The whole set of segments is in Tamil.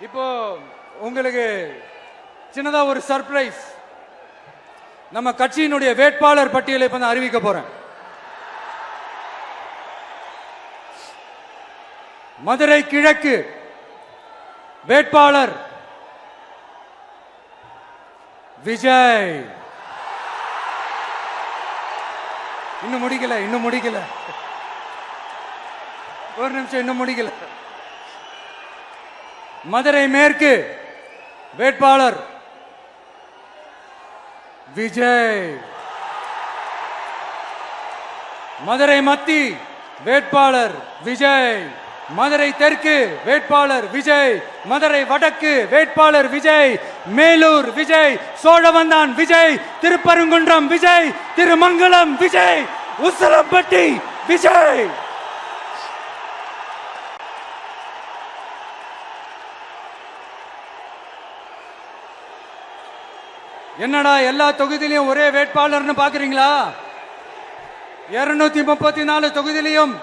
இப்போ உங்களுக்கு சின்னதா ஒரு சர்ப்ரைஸ். நம்ம கட்சியினுடைய வேட்பாளர் பட்டியலை இப்ப நான் அறிவிக்க போறேன். மதுரை கிழக்கு வேட்பாளர் விஜய். இன்னும் முடிக்கல ஒரு நிமிஷம், இன்னும் முடிக்கல. மதுரை மேற்கு வேட்பாளர் விஜய். மதுரை மத்தி வேட்பாளர் விஜய். மதுரை தெற்கு வேட்பாளர் விஜய். மதுரை வடக்கு வேட்பாளர் விஜய். மேலூர் விஜய். சோழவந்தான் விஜய். திருப்பரங்குன்றம் விஜய். திருமங்கலம் விஜய். உசிலம்பட்டி விஜய். என்னடா எல்லா தொகுதியிலையும் ஒரே வேட்பாளர்னு பாக்குறீங்களா? 234 தொகுதியிலையும்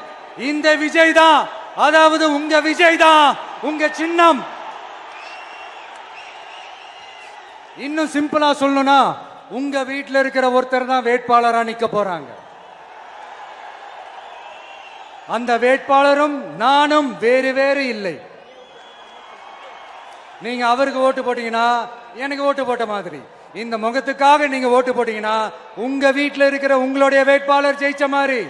இந்த விஜய் தான், அதாவது உங்க விஜய் தான் உங்க சின்னம். இன்னும் சிம்பிளா சொல்லணும்னா உங்க வீட்டில் இருக்கிற ஒருத்தர் தான் வேட்பாளரா நிக்க போறாங்க. அந்த வேட்பாளரும் நானும் வேறு வேறு இல்லை. நீங்க அவருக்கு ஓட்டு போட்டீங்கன்னா எனக்கு ஓட்டு போட்ட மாதிரி, இந்த முகத்துக்காக நீங்க ஓட்டு போட்டீங்கன்னா உங்க வீட்டில் இருக்கிற உங்களுடைய வேட்பாளர் ஜெயிச்ச மாதிரி.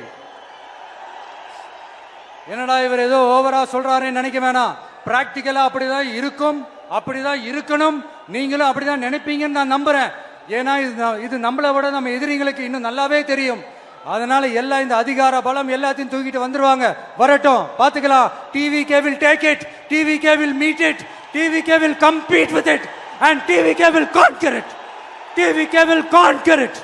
என்னடா இவர் ஏதோ ஓவரா சொல்றாருன்னு நினைக்க வேணாம். பிராக்டிக்கலா அப்படிதான் இருக்கும், அப்படிதான் இருக்கணும். நீங்களும் அப்படிதான் நினைப்பீங்கன்னு நான் நம்புறேன். ஏன்னா இது நம்மளை விட நம்ம எதிரிங்களுக்கு இன்னும் நல்லாவே தெரியும். அதனால எல்லாம் இந்த அதிகார பலம் எல்லாத்தையும் தூக்கிட்டு வந்துருவாங்க. வரட்டும், பாத்துக்கலாம். TVK will take it, TVK will meet it, TVK will compete with it and TVK will conquer it. TVK will conquer it.